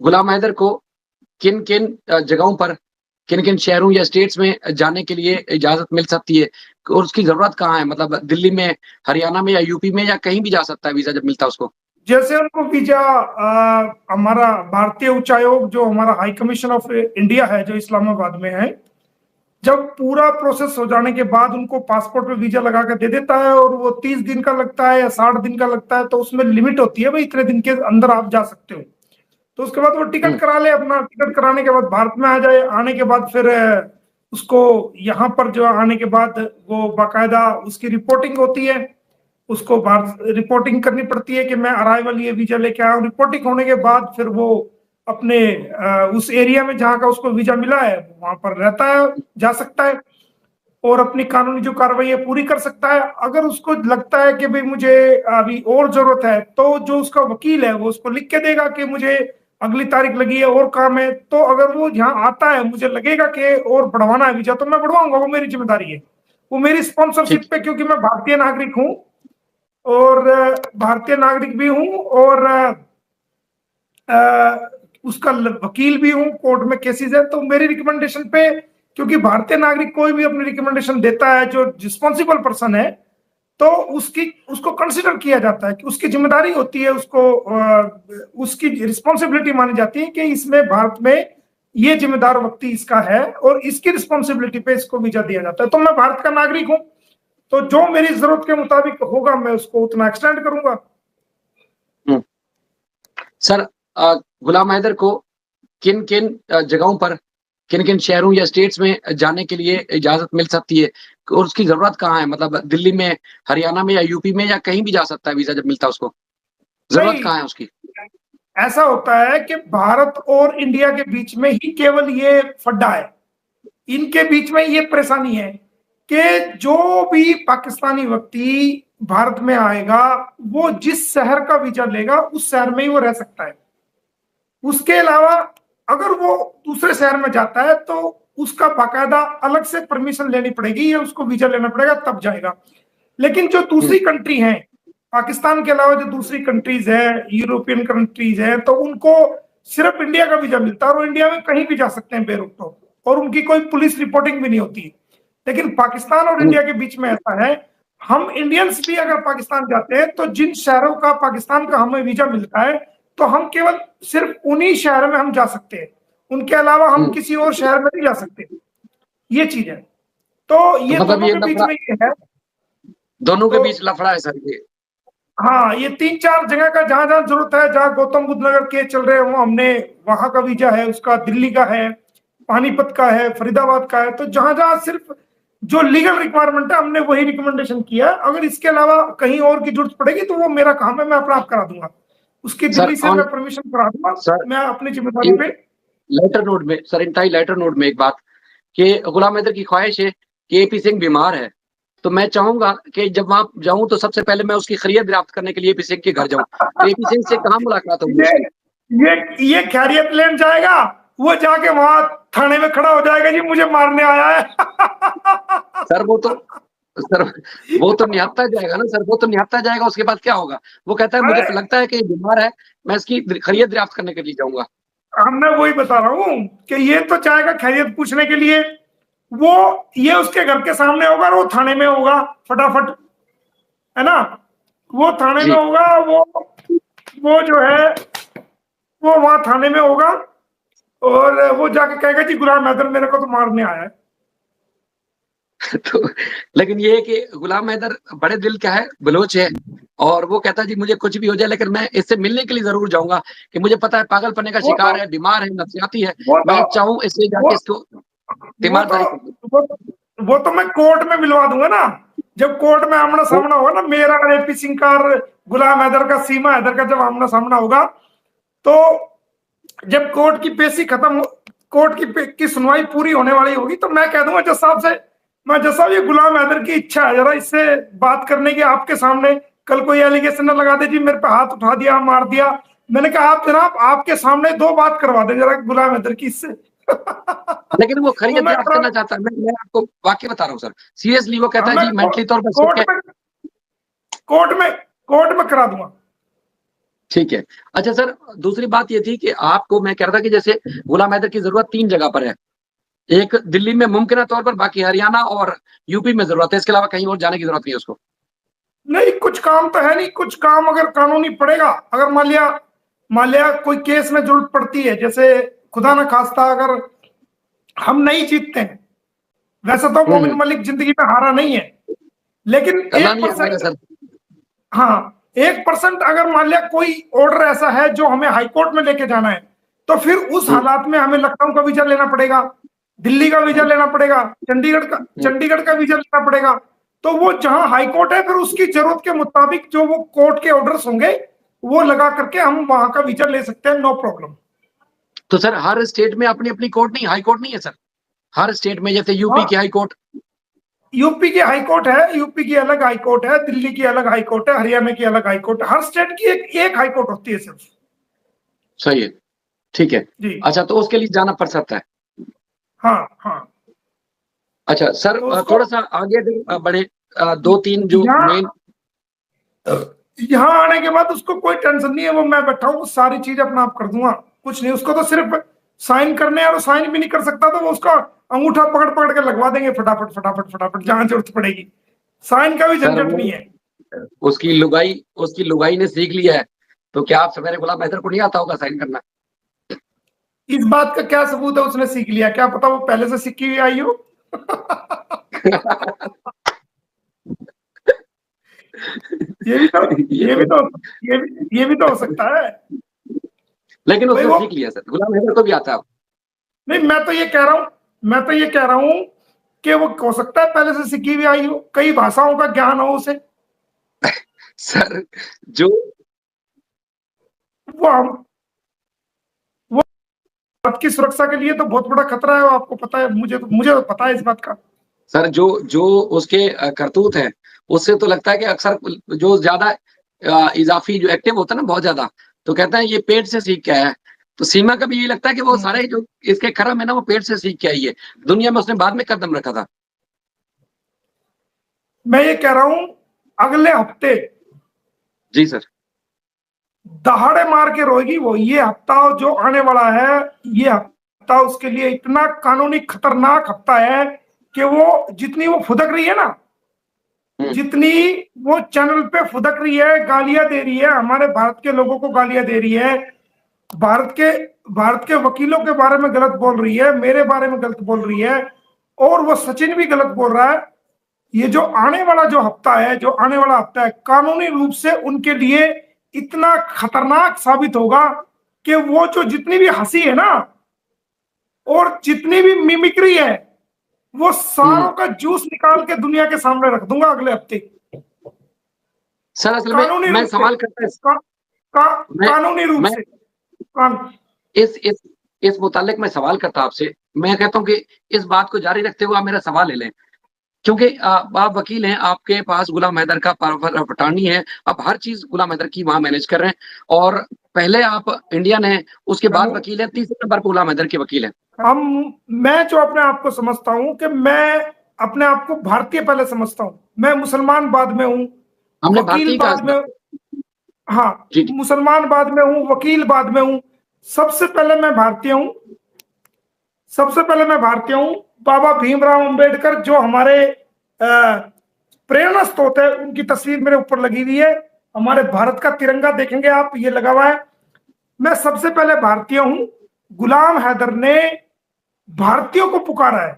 गुलाम हैदर को किन किन जगहों पर, किन किन शहरों या स्टेट्स में जाने के लिए इजाजत मिल सकती है और उसकी जरूरत कहाँ है? मतलब दिल्ली में, हरियाणा में या यूपी में, या कहीं भी जा सकता है वीजा जब मिलता है उसको? जैसे उनको वीजा हमारा भारतीय उच्चायोग जो हमारा हाई कमीशन ऑफ इंडिया है जो इस्लामाबाद में है, जब पूरा प्रोसेस हो जाने के बाद उनको पासपोर्ट पे वीजा लगा के दे देता है और वो 30 दिन का लगता है या 60 दिन का लगता है, तो उसमें लिमिट होती है भाई इतने दिन के अंदर आप जा सकते हो। तो उसके बाद वो टिकट करा ले, अपना टिकट कराने के बाद भारत में आ जाए। आने के बाद फिर उसको यहाँ पर जो आने के बाद वो बाकायदा उसकी रिपोर्टिंग होती है, उसको रिपोर्टिंग करनी पड़ती है कि मैं अराइवल ये वीजा लेके आया हूँ। रिपोर्टिंग होने के बाद फिर वो अपने उस एरिया में जहाँ का उसको वीजा मिला है वहां पर रहता है, जा सकता है और अपनी कानूनी जो कार्रवाई है पूरी कर सकता है। अगर उसको लगता है कि भाई मुझे अभी और जरूरत है, तो जो उसका वकील है वो उसको लिख के देगा कि मुझे अगली तारीख लगी है और काम है। तो अगर वो यहाँ आता है, मुझे लगेगा कि और बढ़वाना है वीजा, तो मैं बढ़वाऊंगा, वो मेरी जिम्मेदारी है, वो मेरी स्पॉन्सरशिप ठीक। पे, क्योंकि मैं भारतीय नागरिक हूँ और भारतीय नागरिक भी हूँ और उसका वकील भी हूँ, कोर्ट में केसेस है, तो मेरी रिकमेंडेशन पे, क्योंकि भारतीय नागरिक कोई भी अपनी रिकमेंडेशन देता है जो रिस्पॉन्सिबल पर्सन है, तो उसको कंसिडर किया जाता है कि उसकी जिम्मेदारी होती है, उसको उसकी रिस्पॉन्सिबिलिटी मानी जाती है कि इसमें भारत में ये जिम्मेदार व्यक्ति इसका है और इसकी रिस्पॉन्सिबिलिटी पे इसको वीजा दिया जाता है। तो मैं भारत का नागरिक हूं, तो जो मेरी जरूरत के मुताबिक होगा मैं उसको उतना एक्सटेंड करूंगा। सर, गुलाम हैदर को किन किन जगहों पर, किन किन शहरों या स्टेट्स में जाने के लिए इजाजत मिल सकती है और उसकी जरूरत कहाँ है? मतलब दिल्ली में, हरियाणा में या यूपी में, या कहीं भी जा सकता है वीजा जब मिलता है उसको? जरूरत नहीं, कहाँ है उसकी? ऐसा होता है कि भारत और इंडिया के बीच में ही केवल ये फड्डा है, इनके बीच में ये परेशानी है कि जो भी पाकिस्तानी व्यक्ति भारत में आएगा वो जिस शहर का वीजा लेगा उस शहर में ही वो रह सकता है। उसके अलावा अगर वो दूसरे शहर में जाता है तो उसका बाकायदा अलग से परमिशन लेनी पड़ेगी या उसको वीजा लेना पड़ेगा, तब जाएगा। लेकिन जो दूसरी कंट्री है, पाकिस्तान के अलावा जो दूसरी कंट्रीज है, यूरोपियन कंट्रीज है, तो उनको सिर्फ इंडिया का वीजा मिलता है और इंडिया में कहीं भी जा सकते हैं बेरोक टोक, और उनकी कोई पुलिस रिपोर्टिंग भी नहीं होती। लेकिन पाकिस्तान और इंडिया के बीच में ऐसा है, हम इंडियंस भी अगर पाकिस्तान जाते हैं तो जिन शहरों का पाकिस्तान का हमें वीजा मिलता है, तो हम केवल सिर्फ उन्हीं शहरों में हम जा सकते हैं, उनके अलावा हम किसी और शहर में नहीं जा सकते। ये चीज है, तो ये मतलब दोनों ये के बीच में ये है। दोनों के तो बीच लफड़ा है सर ये। हाँ, ये 3-4 जगह का जहां जहां जरूरत है, जहां गौतम बुद्ध नगर के चल रहे हो हमने वहां का वीजा है, उसका दिल्ली का है, पानीपत का है, फरीदाबाद का है। तो जहां जहां सिर्फ जो लीगल रिक्वायरमेंट है हमने वही रिकमेंडेशन किया। अगर इसके अलावा कहीं और की जरूरत पड़ेगी तो वो मेरा काम है, मैं अपना आप करा दूंगा, उसकी सर दिल्ली से मैं परमिशन करा दूंगा, सर मैं अपनी जिम्मेदारी पे। लेटर नोट में, सर इंटाई लेटर नोट में एक बात कि गुलाम हैदर की ख्वाहिश है कि एपी सिंह बीमार है, तो मैं चाहूंगा कि जब वहां जाऊं तो सबसे पहले मैं उसकी खैरियत दरियाफ्त करने के लिए एपी सिंह के घर जाऊं। तो एपी सिंह से कहाँ मुलाकात होगी ये उसकी? ये खैरियत लेन जाएगा, वो जाके वहां थाने में खड़ा हो जाएगा, जी मुझे मारने आया है। सर सर वो तो निहत्था जाएगा ना सर, वो तो निहत्था जाएगा। उसके बाद क्या होगा? वो कहता है मुझे लगता है कि बीमार है, मैं इसकी खैरियत दरियाफ्त करने के लिए जाऊंगा। मैं वही बता रहा हूँ कि ये तो चाहेगा खैरियत पूछने के लिए, वो ये उसके घर के सामने होगा और वो थाने में होगा फटाफट, है ना, वो थाने में जी। होगा, वो जो है वो वहां थाने में होगा और वो जाके कहेगा जी गुलाम हैदर मेरे को तो मारने आया है। तो लेकिन ये है कि गुलाम हैदर बड़े दिल का है, बलोच है, और वो कहता है जी मुझे कुछ भी हो जाए लेकिन मैं इससे मिलने के लिए जरूर जाऊंगा, कि मुझे पता है पागलपने का वो तो शिकार है, बीमार है, नफसियाती है, वो तो मैं चाहूं इससे वो जाके इसको वो तो तीमारदारी कर दूं। वो, वो तो मैं कोर्ट में मिलवा दूंगा ना, जब कोर्ट में आमना वो सामना होगा ना, मेरा एपी सिंह का और गुलाम हैदर का, सीमा हैदर का जब आमना सामना होगा, तो जब कोर्ट की पेशी खत्म, कोर्ट की सुनवाई पूरी होने वाली होगी, तो मैं कह दूंगा जज साहब से, मैं जज साहब ये गुलाम हैदर की इच्छा है जरा इससे बात करने की आपके सामने, कल कोई एलिगेशन न लगा दे जी मेरे पे हाथ उठा दिया, मार दिया। मैंने कहा आप जनाब आपके सामने 2 बात करवा दे जरा गुलाम हैदर की इससे। लेकिन वो वो खैरियत मैं दरियाफ्त करना चाहता है। मैं आपको वाकई बता रहा हूँ सर, सीरियसली वो कहता है मैं जी मेंटली तौर पर कोर्ट सिक है। में कोर्ट में कोर्ट में करा दूंगा। ठीक है। अच्छा सर, दूसरी बात ये थी कि आपको मैं कह रहा था कि जैसे गुलाम हैदर की ज़रूरत 3 जगह पर है। एक दिल्ली में मुमकिन तौर पर, बाकी हरियाणा और यूपी में ज़रूरत है, इसके अलावा कहीं और जाने की ज़रूरत नहीं है उसको। नहीं, कुछ काम तो है नहीं, कुछ काम अगर कानूनी पड़ेगा, अगर मान लिया कोई केस में जरूरत पड़ती है, जैसे खुदा ना खास्ता अगर हम नहीं जीतते हैं, वैसे तो हुँ, मोमिन हुँ। मलिक जिंदगी में हारा नहीं है, लेकिन अल्लाह एक नहीं हराएगा परसेंट सर। हाँ, 1% अगर मान लिया कोई ऑर्डर ऐसा है जो हमें हाईकोर्ट में लेके जाना है, तो फिर उस हुँ, हालात में हमें लखनऊ का वीजा लेना पड़ेगा, दिल्ली का वीजा हुँ, लेना पड़ेगा, हुँ। चंडीगढ़ का वीजा लेना पड़ेगा। तो वो जहां हाईकोर्ट है, फिर उसकी जरूरत के मुताबिक जो वो कोर्ट के ऑर्डर्स होंगे, वो लगा करके हम वहां का वीजा ले सकते हैं, नो प्रॉब्लम। तो सर हर स्टेट में अपनी-अपनी कोर्ट नहीं, हाई कोर्ट नहीं है सर? हर स्टेट में जैसे यूपी हाँ, की हाई कोर्ट। यूपी की हाईकोर्ट है, यूपी की अलग हाईकोर्ट है, दिल्ली की अलग हाईकोर्ट है, हरियाणा की अलग हाईकोर्ट है, हर स्टेट की एक हाईकोर्ट होती है सिर्फ। सही है, ठीक है। जी। अच्छा, तो उसके लिए जाना पड़ सकता है। हाँ हाँ। अच्छा सर, तो उसको थोड़ा-सा आगे अगर बढ़े, 2-3 जो यहाँ मेन। यहाँ आने के बाद उसको कोई टेंशन नहीं है, वो मैं बैठा हूँ, सारी चीज अपना आप कर दूंगा, कुछ नहीं, उसको तो सिर्फ साइन करने हैं, और साइन भी नहीं कर सकता तो वो उसका अंगूठा पकड़ पकड़ के लगवा देंगे फटाफट फटाफट फटाफट, जहां जरूरत पड़ेगी। साइन का भी सर झंझट वो नहीं है। उसकी लुगाई ने सीख लिया है, तो क्या आप सवेरे गुलाम हैदर को नहीं आता होगा साइन करना? इस बात का क्या सबूत है उसने सीख लिया, क्या पता वो पहले से सीखी हुई आई हो। ये भी तो ये ये भी तो, तो ये भी तो हो सकता है। लेकिन भाई उसने वो, सीख लिया सर, गुलाम हैदर को भी आता है। नहीं, मैं तो ये कह रहा हूं कि वो हो सकता है पहले से सीखी हुई आई हो, कई भाषाओं का ज्ञान हो उसे। सर जो वो हम वो भारत की सुरक्षा के लिए तो बहुत बड़ा खतरा है, वो आपको पता है, मुझे तो पता है इस बात का। सर जो जो उसके करतूत हैं, उससे तो लगता है कि अक्सर जो ज़्यादा इज़ाफ़ी जो एक्टिव होता है ना बहुत ज़्यादा, तो कहते हैं ये पेट से सीख के आया है। तो सीमा का भी यही लगता है कि वो सारे जो इसके कर्म है ना, वो पेट से सीख के आई है। दुनिया में उसने बाद में कदम रखा था। मैं ये कह रहा हूं, अगले हफ्ते जी सर। दहाड़े मार के रोएगी वो। ये हफ्ता जो आने वाला है, ये हफ्ता उसके लिए इतना कानूनी खतरनाक हफ्ता है कि वो जितनी वो फुदक रही है ना, हुँ, जितनी वो चैनल पे फुदक रही है, गालियां दे रही है, हमारे भारत के लोगों को गालियां दे रही है, भारत के भारत के वकीलों के बारे में गलत बोल रही है, मेरे बारे में गलत बोल रही है, और वो सचिन भी गलत बोल रहा है। ये जो आने वाला जो हफ्ता है, जो आने वाला हफ्ता है, कानूनी रूप से उनके लिए इतना खतरनाक साबित होगा कि वो जो जितनी भी हंसी है ना, और जितनी भी मिमिक्री है, वो हुँ, हुँ। सारों का जूस निकाल के दुनिया के सामने रख दूंगा अगले हफ्ते। सर असल में कानूनी मैं रूप से, सवाल करता का, का, मैं कानूनी रूप मैं से कान, इस मुतालिक मैं सवाल करता आपसे। मैं कहता हूँ कि इस बात को जारी रखते हुए आप मेरा सवाल ले लें। क्योंकि आप वकील हैं, आपके पास गुलाम हैदर का पावर ऑफ अटॉर्नी है, आप हर चीज़ गुलाम हैदर की वहाँ मैनेज कर रहे हैं, और पहले आप इंडियन हैं, उसके बाद हेलो, वकील हैं, तीसरे नंबर पे गुलाम हैदर के वकील हैं। हम मैं जो अपने आप को समझता हूं कि मैं अपने आप को भारतीय पहले समझता हूं, मैं मुसलमान बाद में हूं, हमने वकील भारतीय कहा बाद सर। में, हाँ, जी, जी। मुसलमान बाद में हूं, वकील बाद में हूं, सबसे पहले मैं भारतीय हूं। सबसे पहले मैं भारतीय हूं। बाबा भीमराव अंबेडकर जो हमारे प्रेरणा स्रोत है, उनकी तस्वीर मेरे ऊपर लगी हुई है। हमारे भारत का तिरंगा देखेंगे आप, ये लगा हुआ है। मैं सबसे पहले भारतीय हूं। गुलाम हैदर ने भारतीयों को पुकारा है,